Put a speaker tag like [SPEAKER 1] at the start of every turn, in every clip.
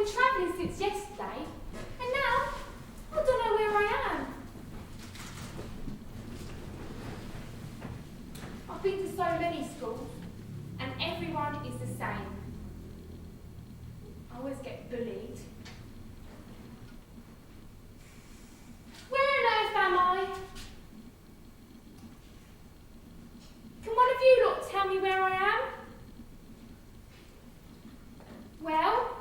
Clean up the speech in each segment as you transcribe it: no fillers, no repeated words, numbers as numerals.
[SPEAKER 1] been travelling since yesterday, and now I don't know where I am. I've been to so many schools, and everyone is the same. I always get bullied. Where on earth am I? Can one of you lot tell me where I am? Well,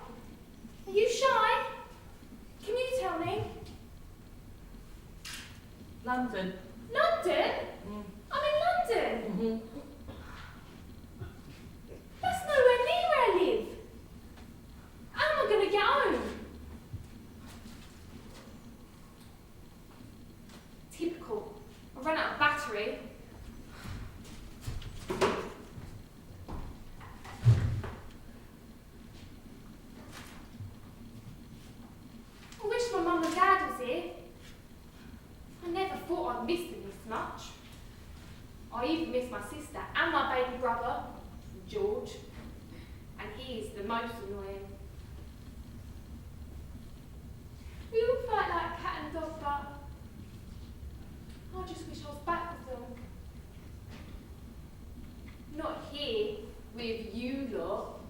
[SPEAKER 1] are you shy? Can you tell me?
[SPEAKER 2] London.
[SPEAKER 1] London?
[SPEAKER 2] Mm.
[SPEAKER 1] I'm in London.
[SPEAKER 2] Mm-hmm.
[SPEAKER 1] That's nowhere near where I live. How am I going to get home? Typical. I ran out of battery. I wish my mum and dad was here. I never thought I'd miss them this much. I even miss my sister and my baby brother, George, and he is the most annoying. We all fight like cat and dog, but I just wish I was back with them. Not here with you lot.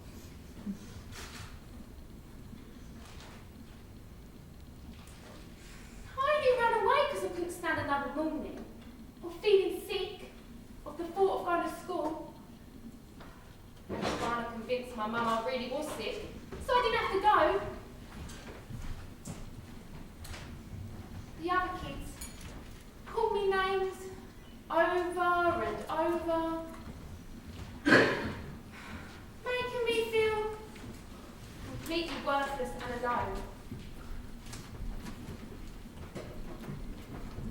[SPEAKER 1] I only ran away because I couldn't stand another morning, or feeling sick, or the thought of going to school. I was trying to convince my mum I really was sick, so I didn't have to go. The other kids called me names over and over, making me feel completely worthless and alone.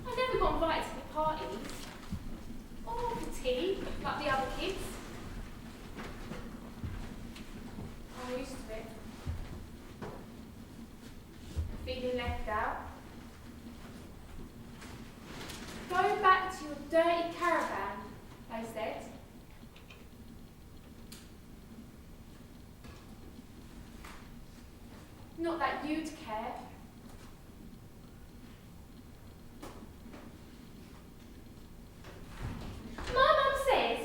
[SPEAKER 1] I never got invited to the parties, or for tea, like the other kids. I'm used to it. Feeling left out. Go back to your dirty caravan, they said. Not that you'd care. My mum says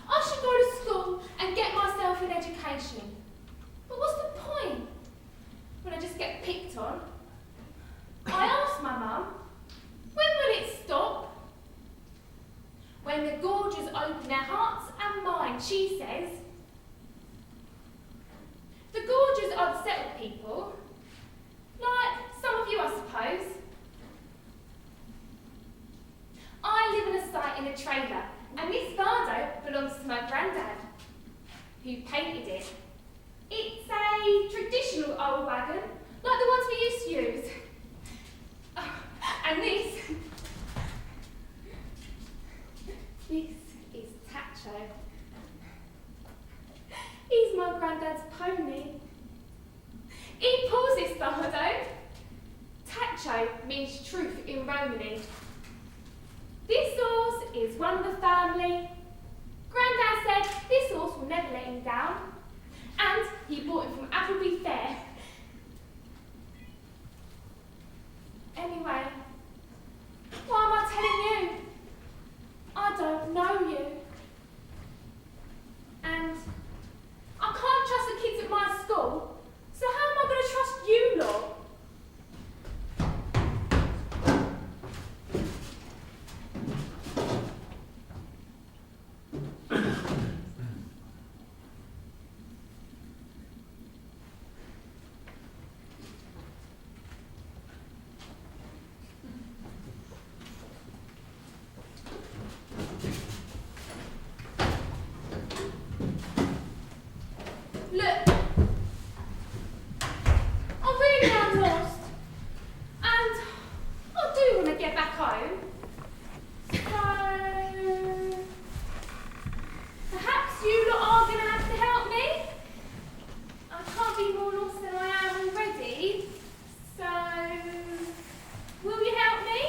[SPEAKER 1] I should go to school and get myself an education. But what's the point when I just get picked on? I asked my mum, when will it stop? When the gorges open their hearts and minds, she says. The gorges are the settled people, like some of you, I suppose. I live in a site in a trailer, and this Vardo belongs to my granddad, who painted it. It's a traditional old wagon, like the ones we used to use. Oh, and this is Tacho. He's my granddad's pony. He pulls this Vardo. Tacho means truth in Romany. This horse is one of the family. Granddad said this horse will never let him down, and he bought it from Appleby Fair. Anyway, why am I telling you? I don't know you. And I can't trust the kids at my school, so how am I going to trust you lot? Look, I really am lost, and I do want to get back home. So, perhaps you lot are going to have to help me. I can't be more lost than I am already, so will you help me?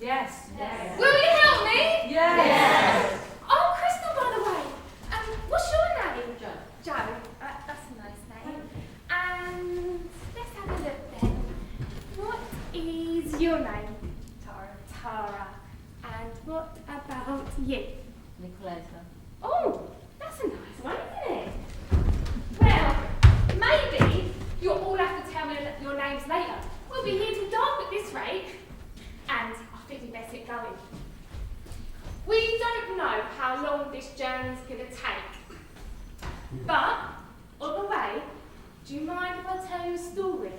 [SPEAKER 2] Yes.
[SPEAKER 3] Yes.
[SPEAKER 1] Will you help me?
[SPEAKER 2] Yes.
[SPEAKER 1] Oh, Crystal, by the way. What's your name?
[SPEAKER 3] Joe.
[SPEAKER 1] Joe. That's a nice name. And is your name?
[SPEAKER 2] Tara.
[SPEAKER 1] Tara. And what about you?
[SPEAKER 2] Nicoletta.
[SPEAKER 1] Oh, that's a nice one, isn't it? Well, maybe you'll all have to tell me your names later. We'll be here till dark at this rate. And I think we best get going. We don't know how long this journey's going to take. But, on the way, do you mind if I tell you a story?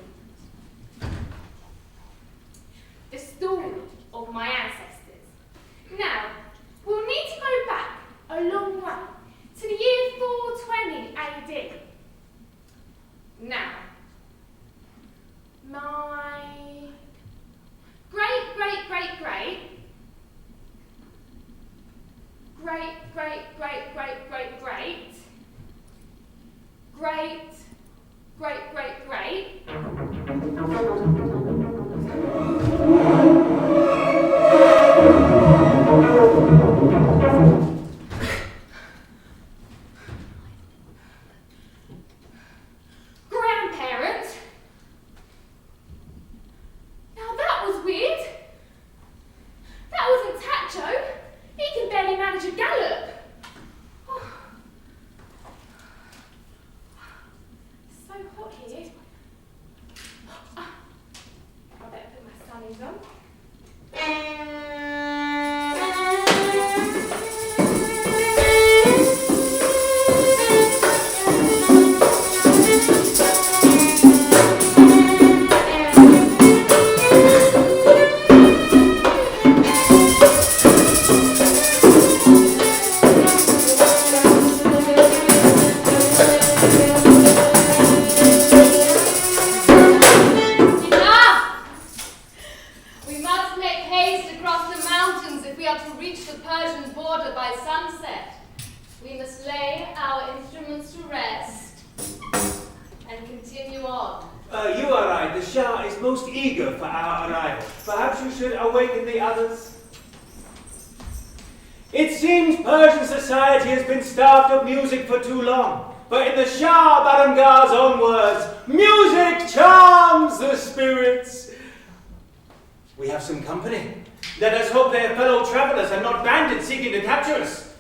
[SPEAKER 1] The story of my ancestors. Now, we'll need to go back a long way to the year 420 AD. Now, my great, great, great, great, great, great, great, great, great, great, great, great, great, great, grandparent. Now that was weird. That wasn't Tacho. He can barely manage a gallop. Oh. So hot here. I better put my sunnies on.
[SPEAKER 3] Music for too long, but in the Shah Baramgar's own words, music charms the spirits. We have some company. Let us hope they are fellow travellers and not bandits seeking to capture us.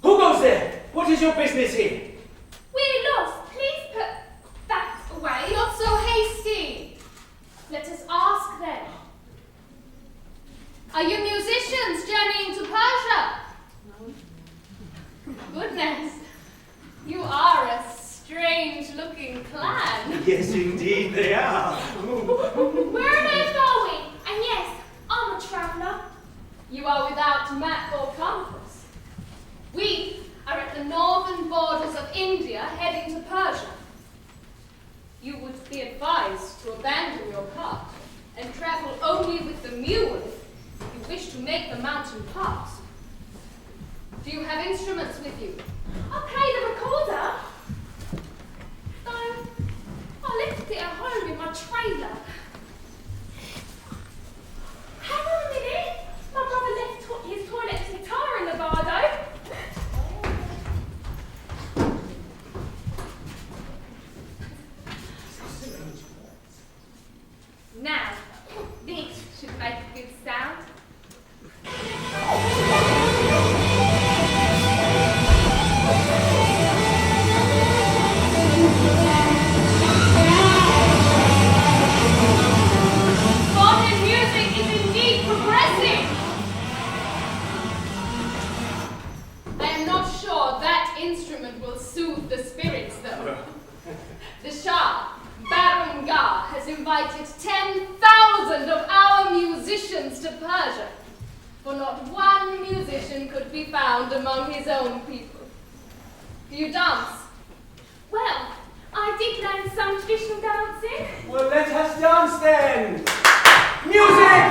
[SPEAKER 3] Who goes there? What is your business here?
[SPEAKER 1] We're lost. Please put that away. Not so hasty. Let us ask them. Are you musicians journeying to Persia? Goodness, you are a strange-looking clan.
[SPEAKER 3] Yes, indeed they are.
[SPEAKER 1] Where on earth are we? And yes, I'm a traveller. You are without map or compass. We are at the northern borders of India, heading to Persia. You would be advised to abandon your cart and travel only with the mule if you wish to make the mountain pass. Do you have instruments with you? I'll play the recorder. Though, I left it at home in my trailer. Hang on a minute. My brother left his toilet guitar in the Vardo. Now, this should make a good sound. Instrument will soothe the spirits, though. The Shah, Baramgar, has invited 10,000 of our musicians to Persia, for not one musician could be found among his own people. Do you dance? Well, I did learn some traditional dancing.
[SPEAKER 3] Well, let us dance then. Music!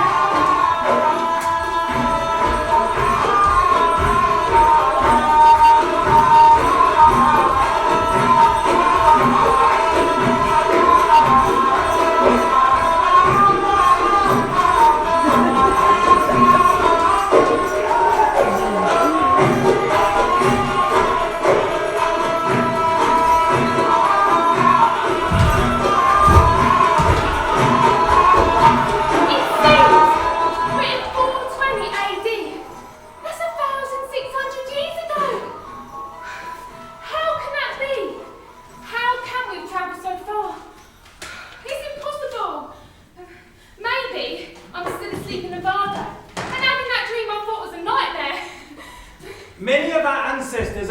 [SPEAKER 1] It's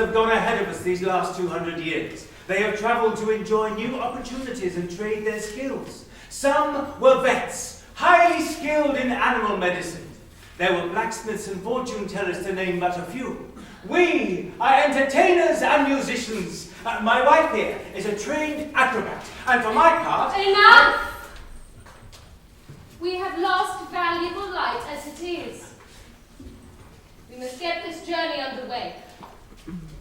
[SPEAKER 3] have gone ahead of us these last 200 years. They have travelled to enjoy new opportunities and trade their skills. Some were vets, highly skilled in animal medicine. There were blacksmiths and fortune tellers, to name but a few. We are entertainers and musicians. My wife here is a trained acrobat, and for my part...
[SPEAKER 1] Enough! We have lost valuable light as it is. We must get this journey underway.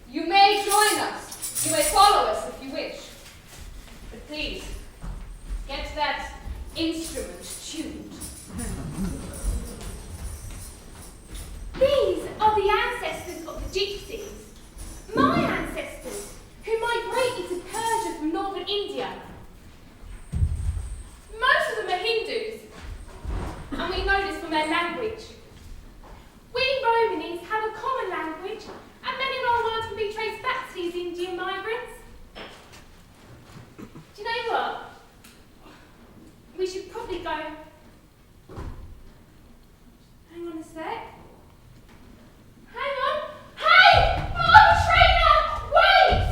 [SPEAKER 1] You may join us. You may follow us if you wish. But please, get that instrument tuned. These are the ancestors of the Gypsies. My ancestors, who migrated to Persia from northern India. Most of them are Hindus, and we know this from their language. We Romans have a common language, and many of our words can be traced back to these Indian migrants. Do you know what? We should probably go... Hang on a sec. Hang on! Hey! Oh, trainer! Wait!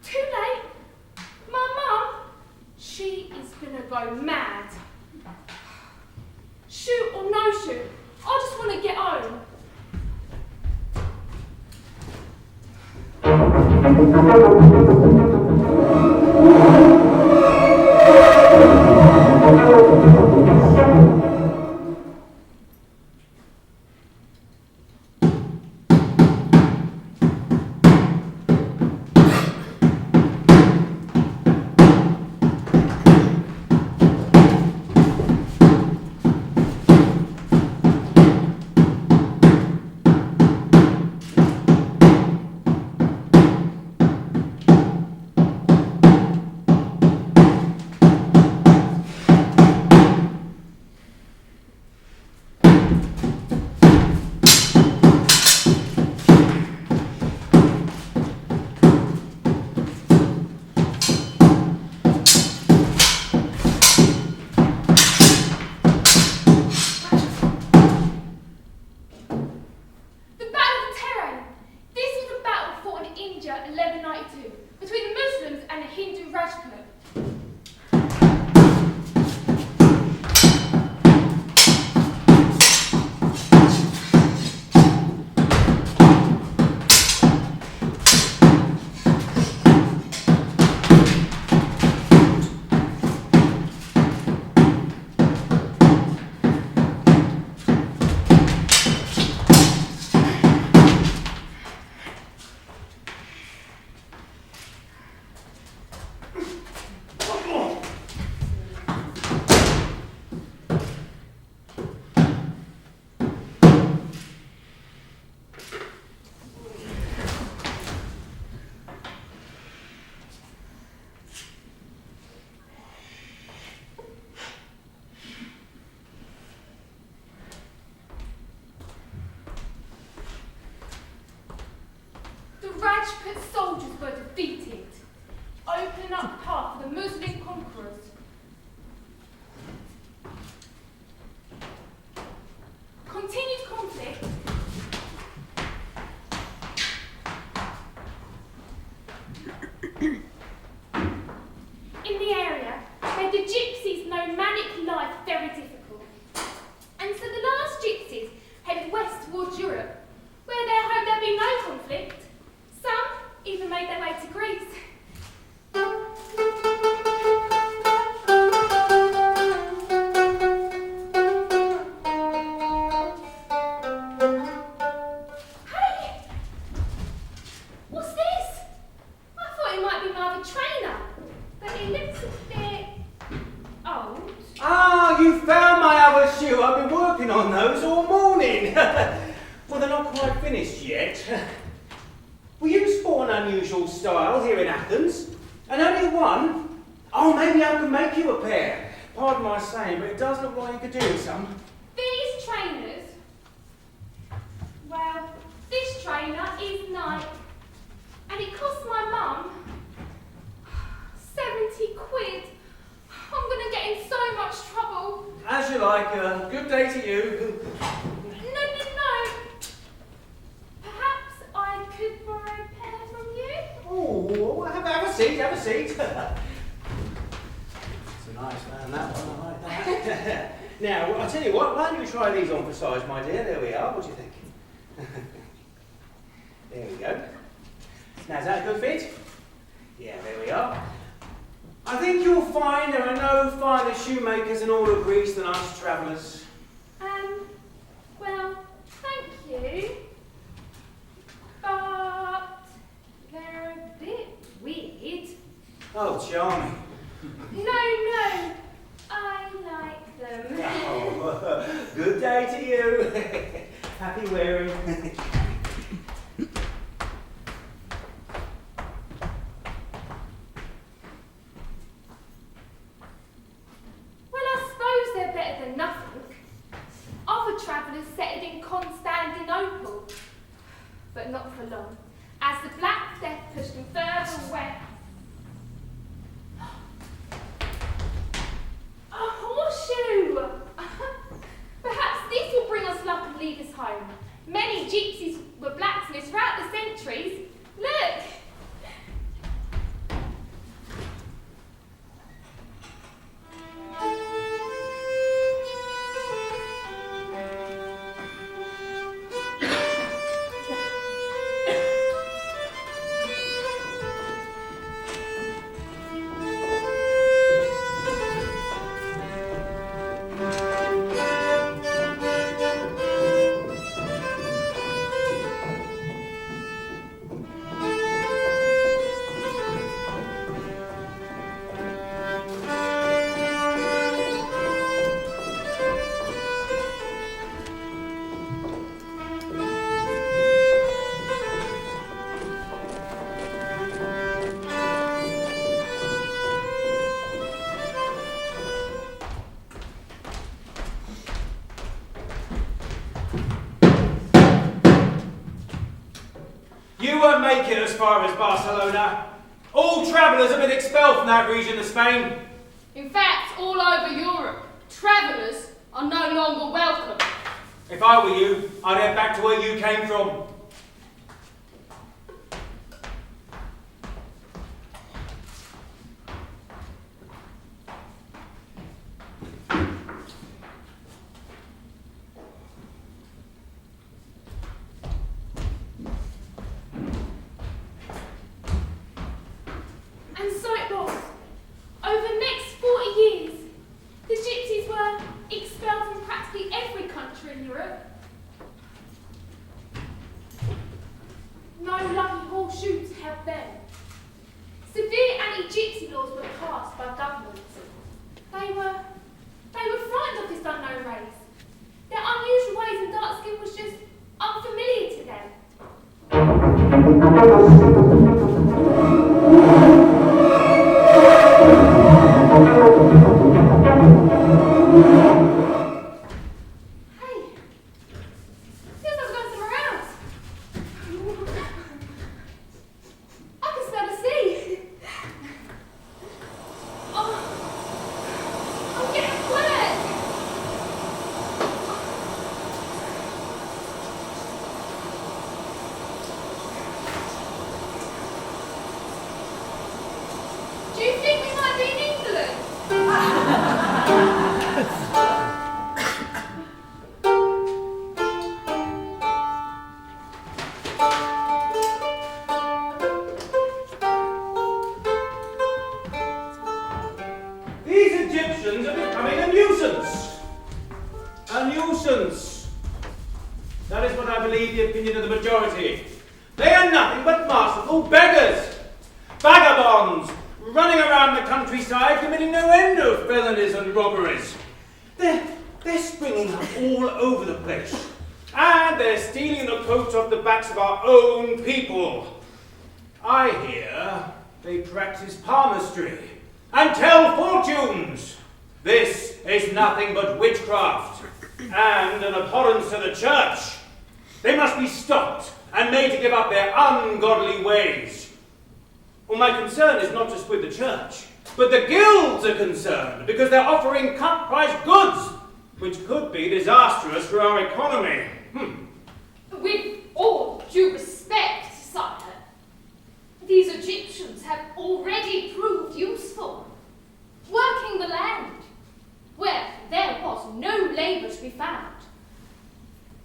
[SPEAKER 1] Too late. My mum, she is gonna go mad. Shoot or no shoot, I just want to get home. Rajput soldiers were defeated, opening up the path for the Muslim conquerors. Continued conflict in the area made the Gypsies' nomadic life very difficult. And so the last Gypsies headed west towards Europe, where they hoped there'd be no conflict. Some even made their way to Greece. Hey! What's this? I thought it might be my other trainer, but it looks a bit old.
[SPEAKER 3] Ah, you found my other shoe. I've been working on those all morning. Well, they're not quite finished yet. Well, you sport an unusual style here in Athens, and only one? Oh, maybe I can make you a pair. Pardon my saying, but it does look like you could do with some.
[SPEAKER 1] These trainers, well, this trainer is Nike, and it cost my mum 70 quid. I'm going to get in
[SPEAKER 3] day to you.
[SPEAKER 1] No. Perhaps I could borrow a pair from you?
[SPEAKER 3] Oh, have a seat, have a seat. It's a nice man, that one, I like that. Now, I'll tell you what, why don't you try these on for size, my dear? There we are, what do you think? There we go. Now, is that a good fit? Yeah, there we are. I think you'll find there are no finer shoemakers in all of Greece than us travellers.
[SPEAKER 1] Well, thank you. But they're a bit weird.
[SPEAKER 3] Oh, charming.
[SPEAKER 1] No, I like them.
[SPEAKER 3] Oh, good day to you. Happy wearing.
[SPEAKER 1] Well, I suppose they're better than nothing. Other travellers settled in Constantinople, but not for long, as the Black Death pushed them further west. A horseshoe! Perhaps this will bring us luck and lead us home. Many gypsies were blacksmiths throughout the centuries. Look!
[SPEAKER 3] You won't make it as far as Barcelona. All travellers have been expelled from that region of Spain.
[SPEAKER 4] In fact, all over Europe, travellers are no longer welcome.
[SPEAKER 3] If I were you, I'd head back to where you came from.
[SPEAKER 1] And so it was. Over the next 40 years, the gypsies were expelled from practically every country in Europe. No lucky horseshoes helped them. Severe anti-gypsy laws were passed by governments. They were frightened of this unknown race. Their unusual ways and dark skin was just unfamiliar to them. Hey, feels like we're going somewhere else. I can smell the sea. Oh, I'm getting wet. Do you think we might be in England?
[SPEAKER 3] These Egyptians are becoming a nuisance. A nuisance. That is what I believe the opinion of the majority. They are nothing but masterful beggars. Vagabonds, running around the countryside committing no end of felonies and robberies. They're springing up all over the place. And they're stealing the coats off the backs of our own people. I hear they practice palmistry and tell fortunes. This is nothing but witchcraft and an abhorrence to the church. They must be stopped and made to give up their ungodly ways. Well, my concern is not just with the church, but the guilds are concerned because they're offering cut-price goods. which could be disastrous for our economy.
[SPEAKER 4] With all due respect, sire, these Egyptians have already proved useful, working the land where there was no labour to be found.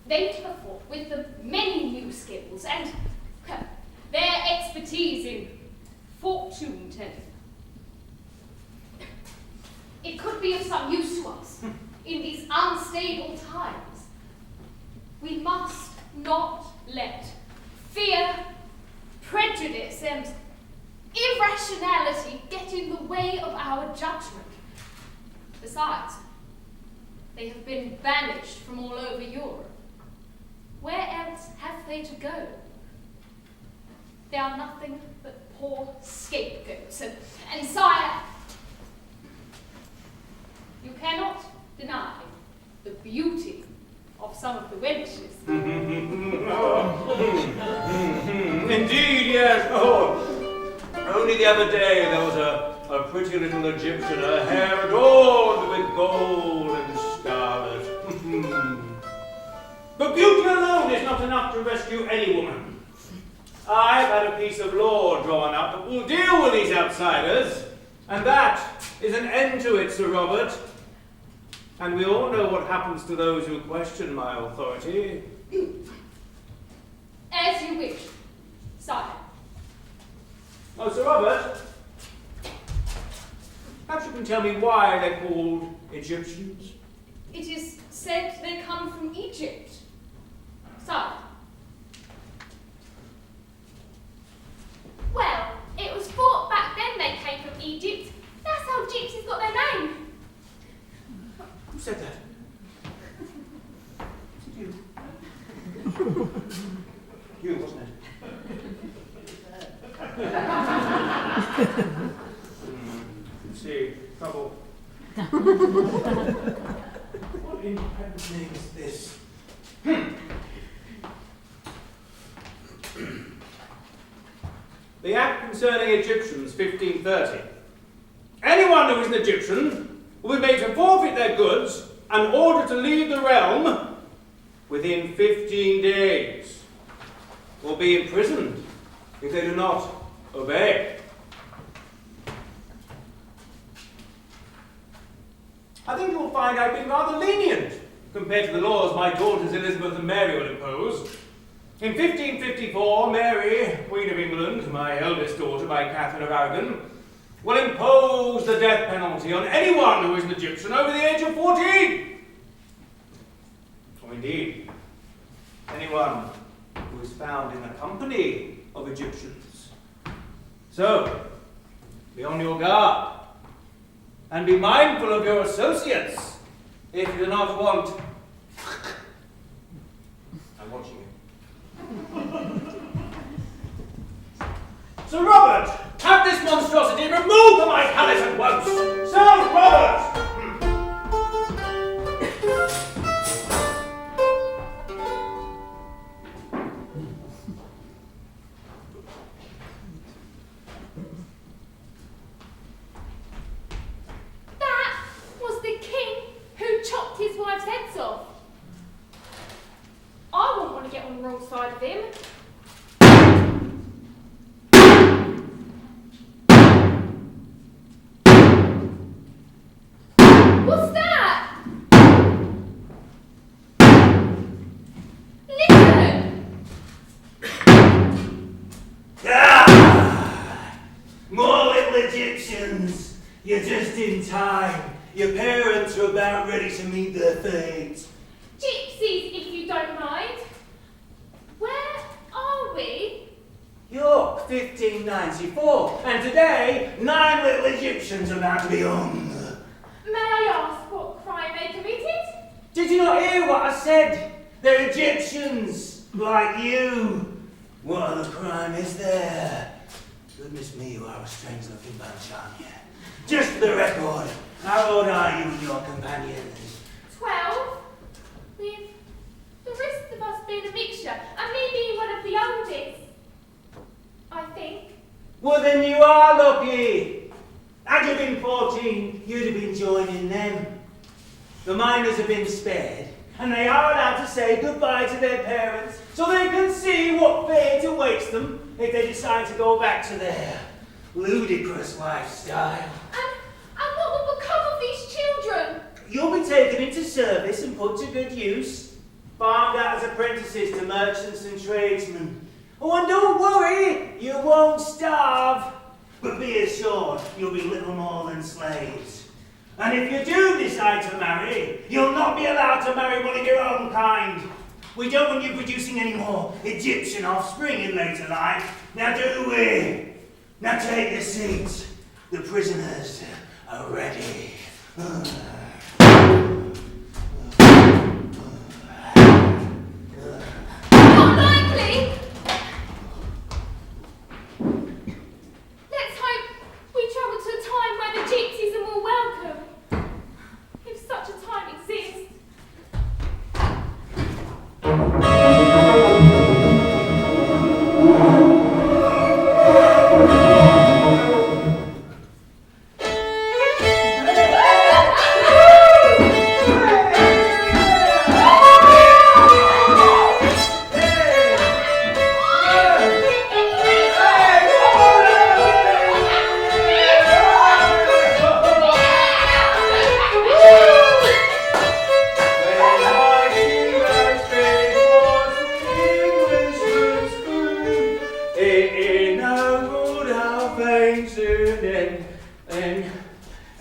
[SPEAKER 4] They perform with the many new skills and their expertise in fortune telling. It could be of some use to us in these unstable times. We must not let fear, prejudice, and irrationality get in the way of our judgment. Besides, they have been banished from all over Europe. Where else have they to go? They are nothing but poor scapegoats. And sire, you cannot deny the beauty of some of the wenches.
[SPEAKER 3] Indeed, yes. Oh, only the other day there was a pretty little Egyptian, her hair adorned with gold and scarlet. But beauty alone is not enough to rescue any woman. I've had a piece of law drawn up that will deal with these outsiders, and that is an end to it, Sir Robert. And we all know what happens to those who question my authority.
[SPEAKER 4] As you wish, sire.
[SPEAKER 3] Oh, Sir Robert, perhaps you can tell me why they're called Egyptians?
[SPEAKER 4] It is said they come from Egypt, sire.
[SPEAKER 1] Well, it was thought back then they came from Egypt. That's how gypsies got their name.
[SPEAKER 3] Who said that? Was it you? You, wasn't it? See, trouble. What independent name is this? The Act Concerning Egyptians, 1530. Anyone who is an Egyptian will be made to forfeit their goods and ordered to leave the realm within 15 days, or be imprisoned if they do not obey. I think you'll find I've been rather lenient compared to the laws my daughters Elizabeth and Mary will impose. In 1554, Mary, Queen of England, my eldest daughter by Catherine of Aragon, will impose the death penalty on anyone who is an Egyptian over the age of 14. Or indeed, anyone who is found in the company of Egyptians. So, be on your guard, and be mindful of your associates if you do not want... I'm watching you. Sir Robert, have this monstrosity removed from my palace at once! Sir Robert!
[SPEAKER 1] That was the king who chopped his wife's heads off. I wouldn't want to get on the wrong side of him. What's that? Listen!
[SPEAKER 3] Ah! More little Egyptians! You're just in time. Your parents are about ready to meet their fate.
[SPEAKER 1] Gypsies, if you don't mind. Where are we?
[SPEAKER 3] York, 1594, and today 9 little Egyptians are about to be hung.
[SPEAKER 1] May I ask what crime they committed?
[SPEAKER 3] Did you not hear what I said? They're Egyptians, like you. What other crime is there? Goodness me, you are a strange looking bunch, aren't you? Just for the record, how old are you and your companions?
[SPEAKER 1] 12. With the rest of us being a mixture, and me being one of the oldest. I think.
[SPEAKER 3] Well, then you are lucky. Had you been 14, you'd have been joining them. The miners have been spared, and they are allowed to say goodbye to their parents so they can see what fate awaits them if they decide to go back to their ludicrous lifestyle.
[SPEAKER 4] And what will become of these children?
[SPEAKER 3] You'll be taken into service and put to good use, farmed out as apprentices to merchants and tradesmen. Oh, and don't worry, you won't starve. But be assured, you'll be little more than slaves. And if you do decide to marry, you'll not be allowed to marry one of your own kind. We don't want you producing any more Egyptian offspring in later life. Now do we? Now take your seats. The prisoners are ready.
[SPEAKER 4] Not likely! Let's hope we travel to a time where the gypsies are more welcome. If such a time exists.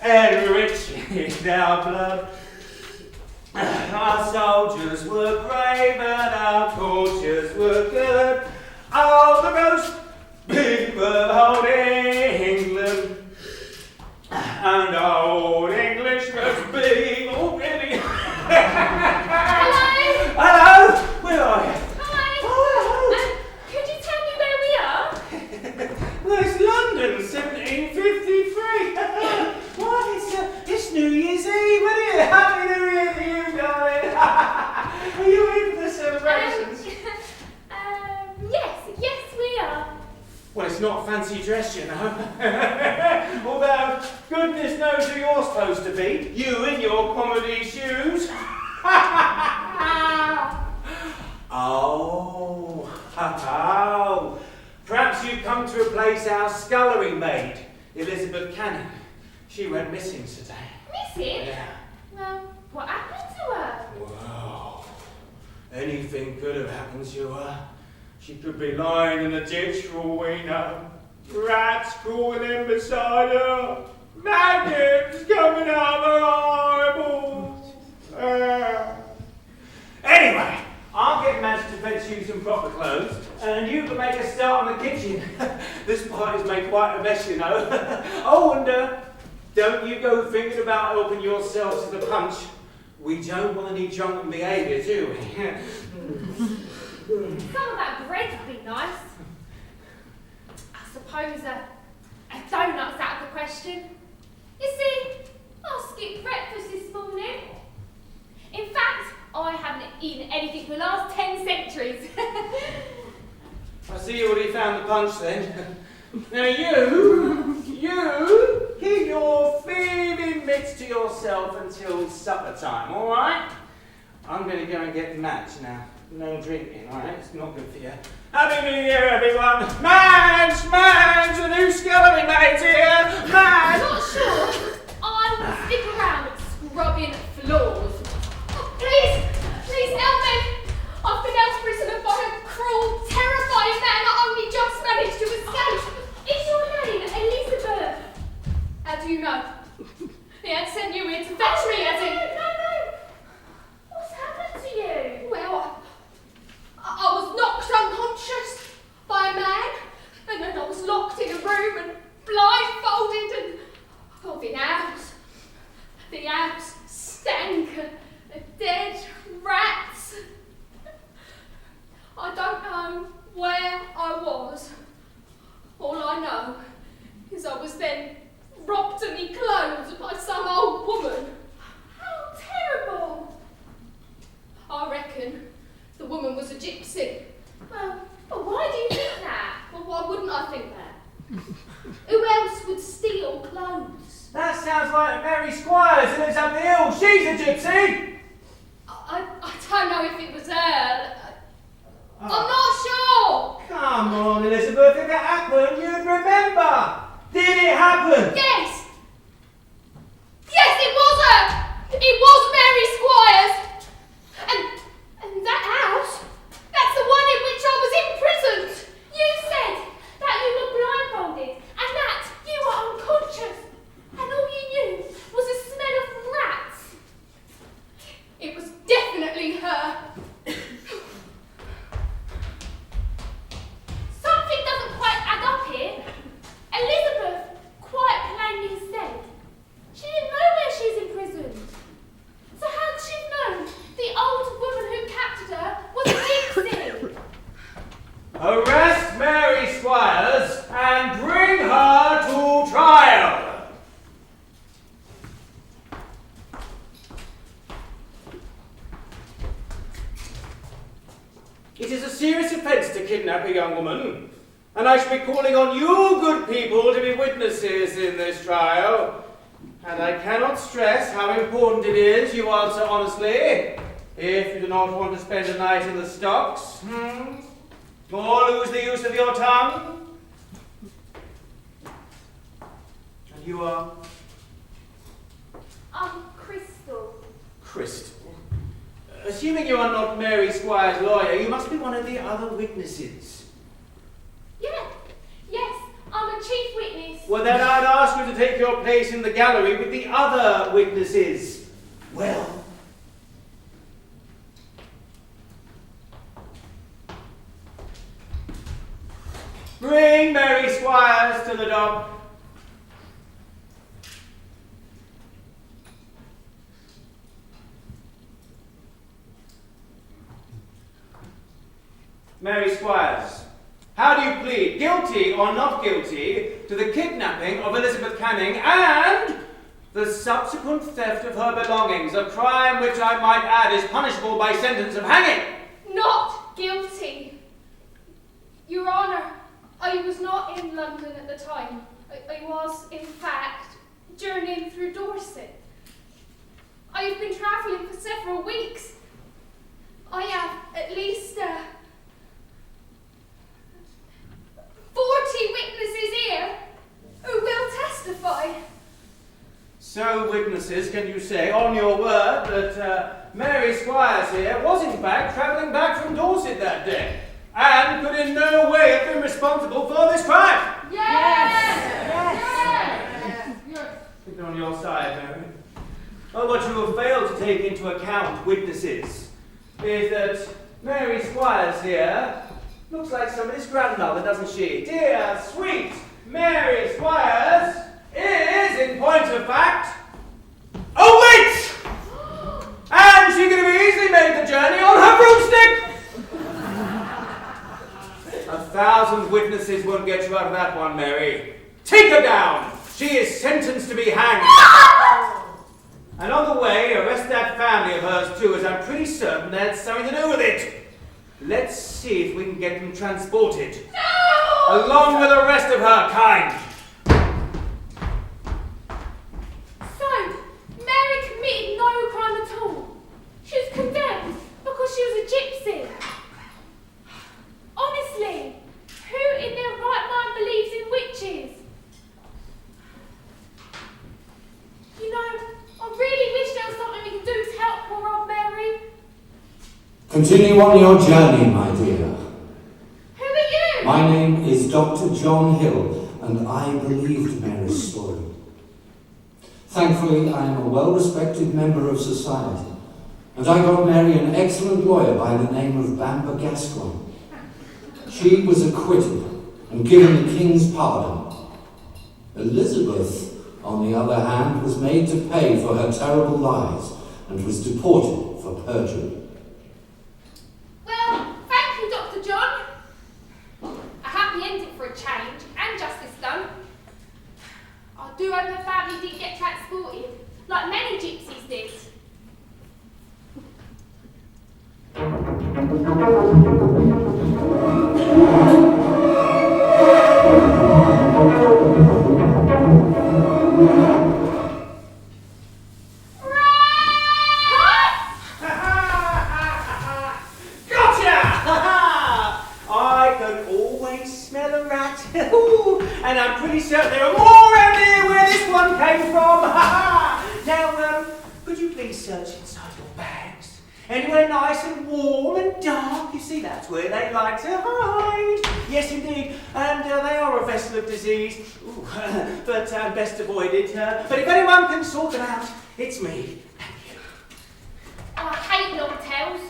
[SPEAKER 3] Enriched our blood. Our soldiers were brave and our courtiers were good. Oh, the roast beef of old England. And old English roast beef. Oh, really?
[SPEAKER 4] Hello?
[SPEAKER 3] Hello? Where are you?
[SPEAKER 4] Hi.
[SPEAKER 3] Oh,
[SPEAKER 4] Could you tell me where we are?
[SPEAKER 3] hello. Well, it's London, 1753. What? It's New Year's Eve, isn't it? Happy New Year to you, darling. Are you in for the celebrations?
[SPEAKER 4] Yes, we are.
[SPEAKER 3] Well, it's not fancy dress, you know. Although, goodness knows who you're supposed to be. You in your comedy shoes. Oh. Perhaps you've come to replace our scullery maid, Elizabeth Canning. She went missing today.
[SPEAKER 4] Missing?
[SPEAKER 3] Yeah.
[SPEAKER 4] Well, what happened to her?
[SPEAKER 3] Wow. Anything could have happened to her. She could be lying in a ditch for all we know. Rats crawling in beside her. Maggots coming out of her eyeballs. Anyway, I'll get Madge to fetch you some proper clothes, and you can make a start on the kitchen. This party's made quite a mess, you know. Oh, and don't you go thinking about helping yourself to the punch. We don't want any drunken behaviour, do we?
[SPEAKER 4] Some of that bread would be nice. I suppose a donut's out of the question. You see, I skipped breakfast this morning. In fact, I haven't eaten anything for the last 10 centuries.
[SPEAKER 3] I see you already found the punch then. Now you keep your thieving mitts to yourself until supper time, alright? I'm going to go and get Madge now. No drinking, alright? It's not good for you. Happy New Year, everyone! Madge! The new scullery maid's here!
[SPEAKER 4] I'm
[SPEAKER 3] Madge!
[SPEAKER 4] not sure I will stick around scrubbing floors. Oh, please help me! I've been held prisoner by a cruel, terrifying man that only just managed to escape. Is your name Elizabeth? How do you know? He had sent you here to fetch me, has he? No. What's happened to you? Well, I was knocked unconscious by a man, and then I was locked in a room and blindfolded and I've been out
[SPEAKER 3] sounds like Mary Squires who lives up the hill. She's a gypsy.
[SPEAKER 4] I don't know if it was her. I'm not sure.
[SPEAKER 3] Come on, Elizabeth. If it happened, you'd remember. Did it happen?
[SPEAKER 4] Yes. Yes, it was her. It was Mary Squires. And that house, that's the one in which I was imprisoned.
[SPEAKER 1] You said that you were blindfolded and that you were unconscious, and all you knew was the smell of rats.
[SPEAKER 4] It was definitely her.
[SPEAKER 1] Something doesn't quite add up here. Elizabeth quite plainly said she didn't know where she's imprisoned. So how did she know the old woman who captured her was a gypsy?
[SPEAKER 3] Arrest Mary Squires and bring her to trial. It is a serious offence to kidnap a young woman, and I shall be calling on you good people to be witnesses in this trial. And I cannot stress how important it is you answer honestly if you do not want to spend a night in the stocks. Or lose the use of your tongue. And you are?
[SPEAKER 1] Crystal.
[SPEAKER 3] Crystal. Assuming you are not Mary Squire's lawyer, you must be one of the other witnesses.
[SPEAKER 1] Yes, I'm a chief witness.
[SPEAKER 3] Well, then I'd ask you to take your place in the gallery with the other witnesses. Well. Bring Mary Squires to the dock. Mary Squires, how do you plead, guilty or not guilty, to the kidnapping of Elizabeth Canning and the subsequent theft of her belongings, a crime which I might add is punishable by sentence of hanging?
[SPEAKER 4] Not guilty. Your Honour, I was not in London at the time. I was, in fact, journeying through Dorset. I have been travelling for several weeks. I have at least 40 witnesses here who will testify.
[SPEAKER 3] So, witnesses, can you say on your word that Mary Squires here was in fact travelling back from Dorset that day and could in no way have been responsible for this crime?
[SPEAKER 4] Yes!
[SPEAKER 3] Keep it on your side, Mary. Well, what you have failed to take into account, witnesses, is that Mary Squires here looks like somebody's grandmother, doesn't she? Dear, sweet Mary Squires is, in point of fact, a witch! And she could have easily made the journey on her broomstick! 1,000 witnesses won't get you out of that one, Mary. Take her down! She is sentenced to be hanged. And on the way, arrest that family of hers too, as I'm pretty certain they had something to do with it. Let's see if we can get them transported.
[SPEAKER 4] No!
[SPEAKER 3] Along with the rest of her kind.
[SPEAKER 1] So, Mary committed no crime at all. She was condemned because she was a gypsy. Honestly, who in their right mind believes in witches? You know, I really wish there was something we could do to help poor old Mary.
[SPEAKER 5] Continue on your journey, my dear.
[SPEAKER 1] Who are you?
[SPEAKER 5] My name is Dr. John Hill, and I believed Mary's story. Thankfully, I am a well-respected member of society, and I got Mary an excellent lawyer by the name of Bamber Gascoigne. She was acquitted and given the King's pardon. Elizabeth, on the other hand, was made to pay for her terrible lies and was deported for perjury.
[SPEAKER 1] Well, thank you, Dr. John. A happy ending for a change, and justice done. I do hope her family didn't get transported, like many gypsies did.
[SPEAKER 3] Ooh, and I'm pretty certain there are more around here where this one came from. Now, could you please search inside your bags? Anywhere nice and warm and dark, you see, that's where they like to hide. Yes, indeed, and they are a vessel of disease, ooh, but best avoided. But if anyone can sort them out, it's me.
[SPEAKER 1] Oh, I hate long tails.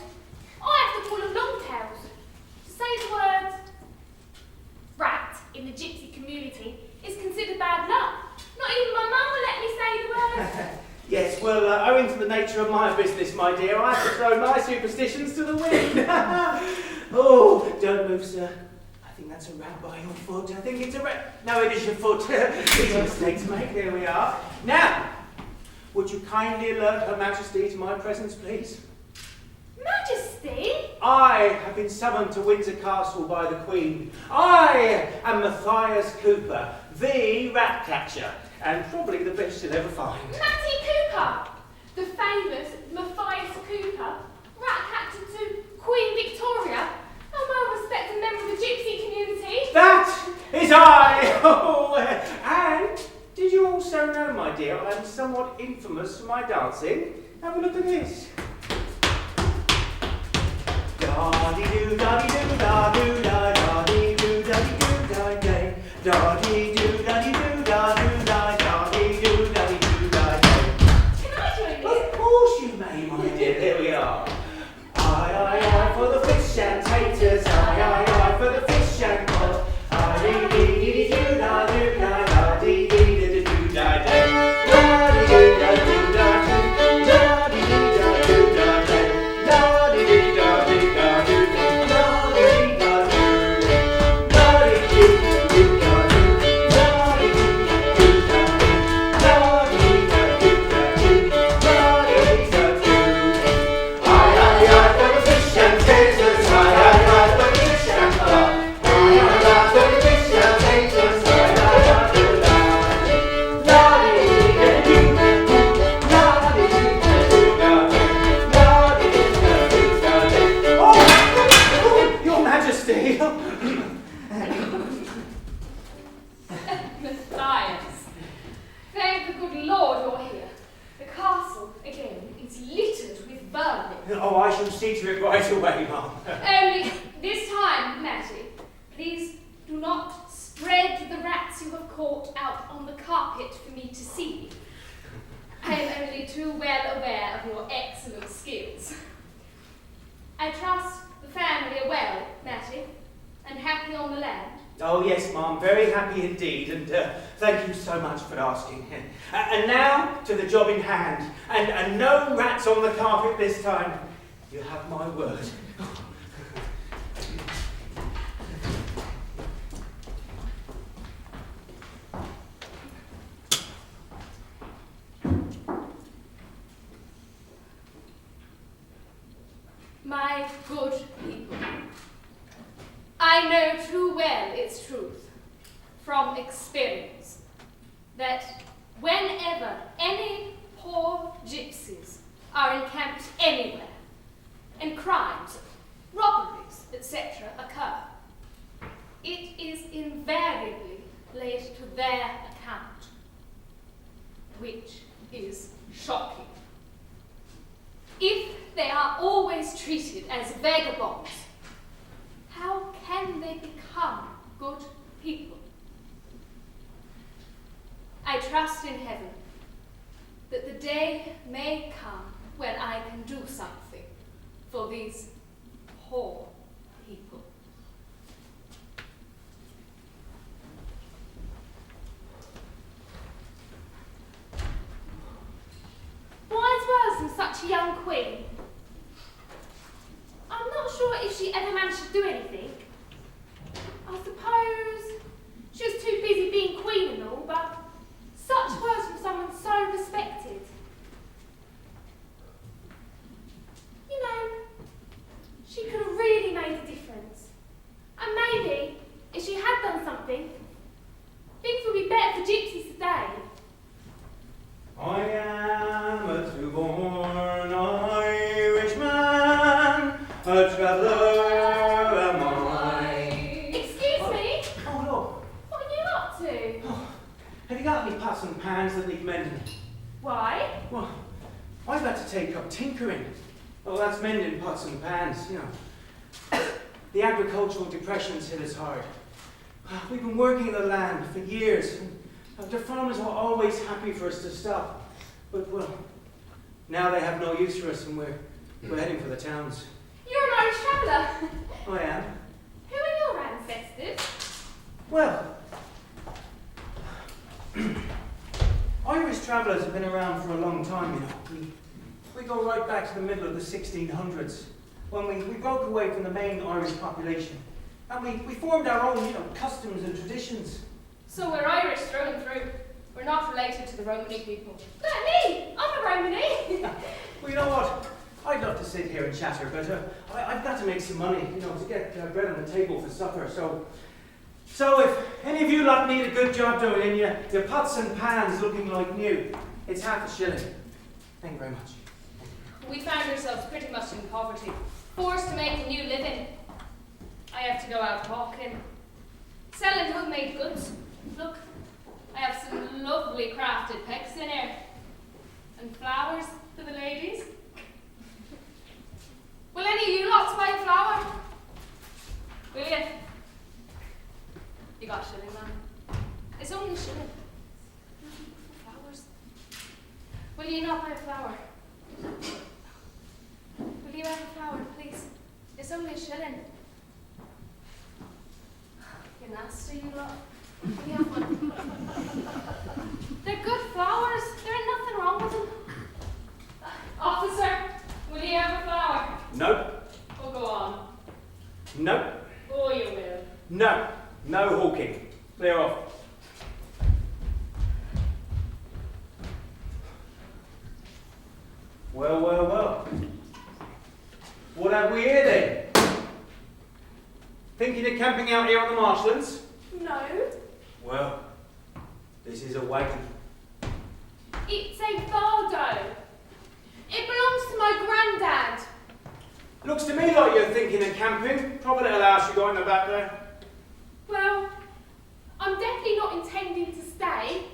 [SPEAKER 1] I have to call them long tails. To say the word rat in the gypsy community is considered bad luck. Not even my mum will let me say the word.
[SPEAKER 3] Yes, well, owing to the nature of my business, my dear, I have to throw my superstitions to the wind. Oh, don't move, sir. I think that's a rat by your foot. I think it's a rat. No, it is your foot. It's a mistake to make. There we are. Now, would you kindly alert Her Majesty to my presence, please?
[SPEAKER 1] Majesty?
[SPEAKER 3] I have been summoned to Windsor Castle by the Queen. I am Matthias Cooper, the rat catcher, and probably the best you'll ever find.
[SPEAKER 1] Matty Cooper, the famous Matthias Cooper, rat catcher to Queen Victoria, a well-respected member of the gypsy community.
[SPEAKER 3] That is I! Oh, and did you also know, my dear, I am somewhat infamous for my dancing? Have a look at this. Da-dee-doo, da-dee-doo, da-doo, da-dee-doo, da-dee-doo, da-day. Da-dee-doo, da-dee-doo, da-doo, da-dee-doo, da-dee-doo, da-day.
[SPEAKER 1] Can I join this?
[SPEAKER 3] Of course you may, my dear. There we are. Aye, for the fish and taters. Aye, for the fish and cod. Aye-dee-dee-dee-doo, da-doo, da-dee-dee-dee-doo, da-day. Da-dee-doo, da-doo, da-doo, da-dee-dee-da-doo, da-day. Da-dee-dee-da-dee, da-doo, da-dee-dee-da-doo, da-dee-dee-doo, da-doo, da-dee-dee-doo, da-dee-dee-da-doo, da-dee-dee-da-doo. Aye, for the fish and taters. Aye, for the fish and cod. Aye, for the fish and taters. Aye, for the Oh, Your Majesty!
[SPEAKER 4] Matthias, thank the good Lord you're here. The castle, again, is littered with vermin.
[SPEAKER 3] Oh, I shall see to it right away, Mum.
[SPEAKER 4] Only this time, Matty, please do not spread the rats you have caught out on the carpet for me to see. I am only too well aware of your excellent skills. I trust the family are well, Matty, and happy on the land.
[SPEAKER 3] Oh, yes, Mum, very happy indeed, and thank you so much for asking. And now to the job in hand, and no rats on the carpet this time. You have my word.
[SPEAKER 4] My good people, I know too well its truth, from experience, that whenever any poor gypsies are encamped anywhere, and crimes, robberies, etc. occur, it is invariably laid to their account, which is shocking. If they are always treated as vagabonds, how can they become good people? I trust in heaven that the day may come when I can do something for these poor people.
[SPEAKER 1] Wise words from such a young queen. I'm not sure if she ever managed to do anything. I suppose she was too busy being queen and all, but such words from someone so respected. You know, she could have really made a difference. And maybe, if she had done something, things would be better for gypsies today.
[SPEAKER 3] I am a true-born Irishman, a traveller among
[SPEAKER 1] Why?
[SPEAKER 3] Well, I've had to take up tinkering. Well, that's mending pots and pans, you know. The agricultural depression's hit us hard. We've been working the land for years. The farmers are always happy for us to stop. But, well, now they have no use for us and we're heading for the towns.
[SPEAKER 1] You're an Irish traveller.
[SPEAKER 3] I am.
[SPEAKER 1] Who are your ancestors?
[SPEAKER 3] Well, Irish travellers have been around for a long time, you know. We go right back to the middle of the 1600s, when we broke away from the main Irish population. And we formed our own, you know, customs and traditions.
[SPEAKER 4] So we're Irish through and through. We're not related to the Romany people.
[SPEAKER 1] Look at me! I'm a Romany!
[SPEAKER 3] Well, you know what? I'd love to sit here and chatter, but I've got to make some money, you know, to get bread on the table for supper. So if any of you lot need a good job doing and your pots and pans looking like new, it's half a shilling. Thank you very much.
[SPEAKER 4] We found ourselves pretty much in poverty, forced to make a new living. I have to go out hawking, selling homemade goods. Look, I have some lovely crafted pegs in here. And flowers for the ladies. Will any of you lots buy a flower? Will you? You got a shilling, man. It's only a shilling. Flowers. Will you not buy a flower? Will you have a flower, please? It's only a shilling. You're nasty, you lot. Will you have one? They're good flowers. There ain't nothing wrong with them. Officer, will you have a flower?
[SPEAKER 3] Nope.
[SPEAKER 4] Oh, go on.
[SPEAKER 3] Nope.
[SPEAKER 4] Oh, you will.
[SPEAKER 3] No. No hawking. Clear off. Well. What have we here then? Thinking of camping out here on the marshlands?
[SPEAKER 1] No.
[SPEAKER 3] Well, this is a wagon.
[SPEAKER 1] It's a Vardo. It belongs to my granddad.
[SPEAKER 3] Looks to me like you're thinking of camping. Probably little house you got in the back there.
[SPEAKER 1] Well, I'm definitely not intending to stay.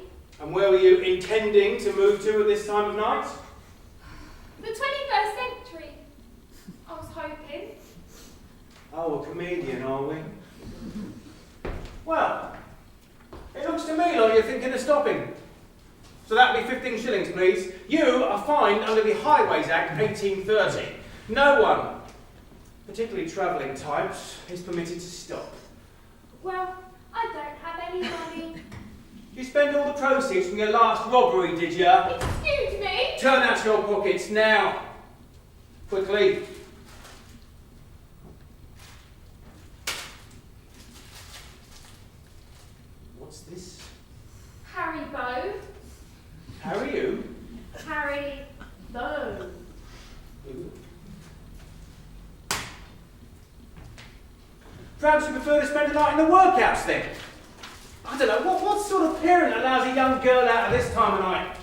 [SPEAKER 3] And where were you intending to move to at this time of night?
[SPEAKER 1] The 21st century. I was hoping.
[SPEAKER 3] Oh, a comedian, are we? Well, it looks to me like you're thinking of stopping. So that'll be 15 shillings, please. You are fined under the Highways Act 1830. No one, particularly travelling types, is permitted to stop.
[SPEAKER 1] Well, I don't have any money.
[SPEAKER 3] You spent all the proceeds from your last robbery, did you?
[SPEAKER 1] Excuse me?
[SPEAKER 3] Turn out your pockets now. Quickly. What's this?
[SPEAKER 1] Harry Bow.
[SPEAKER 3] How are you?
[SPEAKER 1] Harry Bow.
[SPEAKER 3] Ooh. Perhaps you prefer to spend the night in the workhouse then? I don't know, what sort of parent allows a young girl out at this time of night?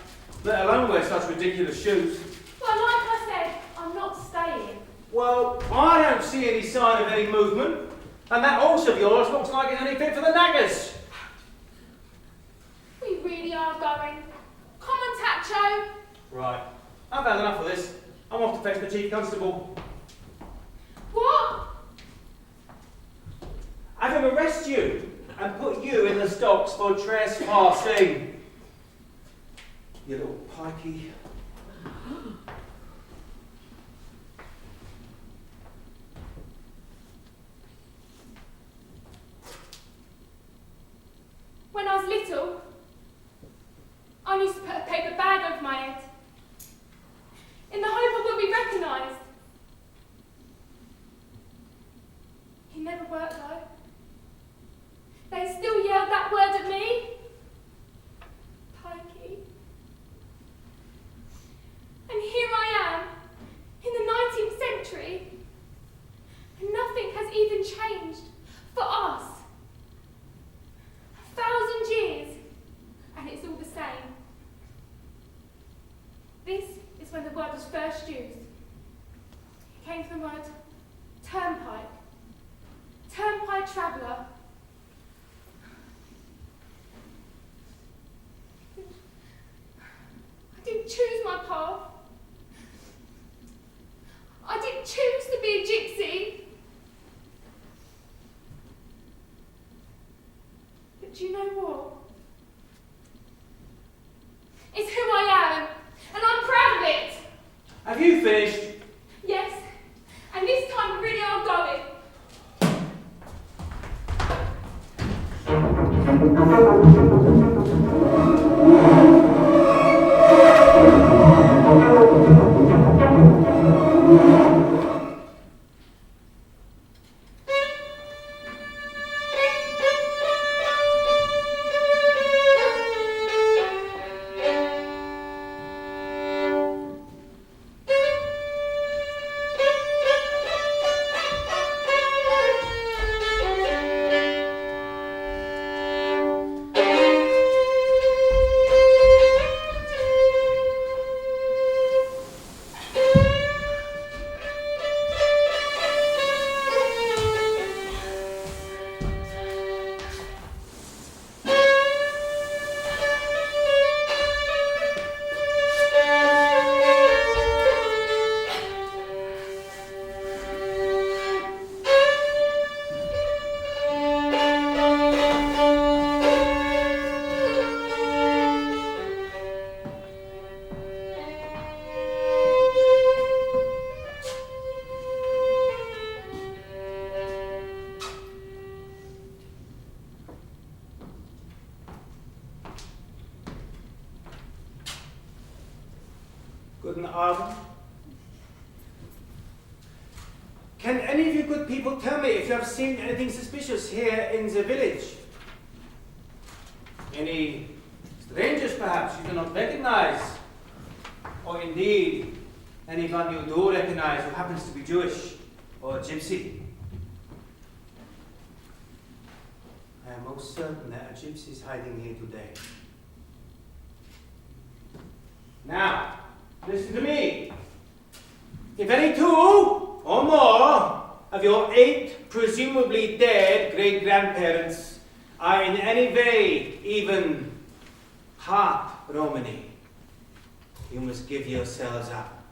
[SPEAKER 3] Let alone wear such ridiculous shoes.
[SPEAKER 1] Well, like I said, I'm not staying.
[SPEAKER 3] Well, I don't see any sign of any movement. And that horse of yours looks like it's only fit for the naggers.
[SPEAKER 1] We really are going. Come on, Tacho.
[SPEAKER 3] Right. I've had enough of this. I'm off to fetch the chief constable.
[SPEAKER 1] What?
[SPEAKER 3] Have him arrest you and put you in the stocks for trespassing. You little pikey.
[SPEAKER 1] When I was little, I used to put a paper bag over my head in the hope I would be recognised. It never worked though. They still yelled that word at me. Pikey. And here I am, in the 19th century, and nothing has even changed for us. 1,000 years, and it's all the same. This is when the word was first used. It came from the word turnpike. Turnpike traveller. I didn't do you know what? It's who I am, and I'm proud of it.
[SPEAKER 3] Have you finished?
[SPEAKER 1] Yes, and this time we really are going.
[SPEAKER 3] Guten Abend. Can any of you good people tell me if you have seen anything suspicious here in the village? Any strangers perhaps you do not recognize? Or indeed, anyone you do recognize who happens to be Jewish or Gypsy? I am most certain that a Gypsy is hiding here today. Now, listen to me. If any two or more of your 8 presumably dead great-grandparents are in any way even half Romany, you must give yourselves up.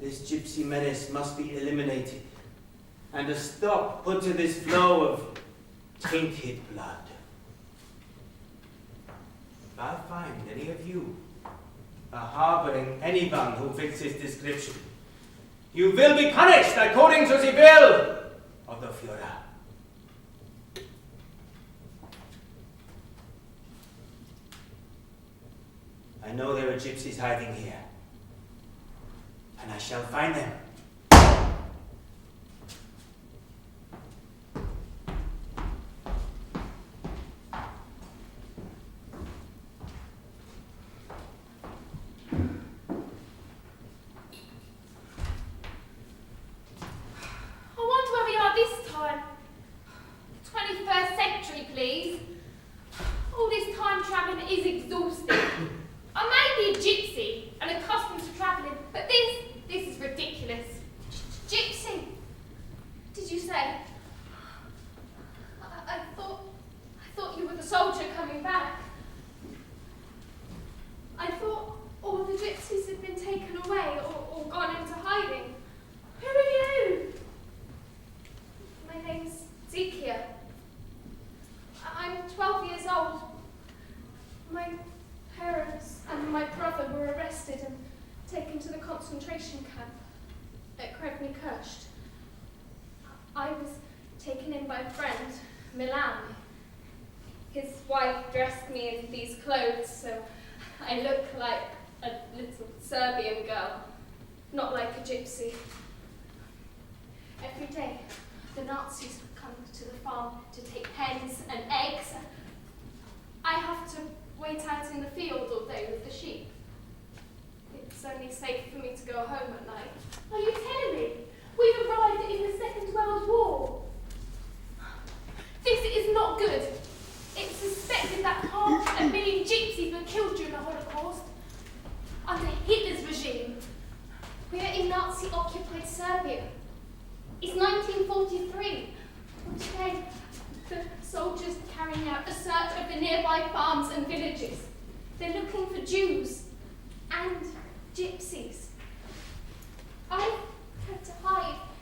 [SPEAKER 3] This Gypsy menace must be eliminated, and a stop put to this flow of tainted blood. If I find any of you harboring anyone who fits this description, you will be punished according to the will of the Führer. I know there are gypsies hiding here, and I shall find them.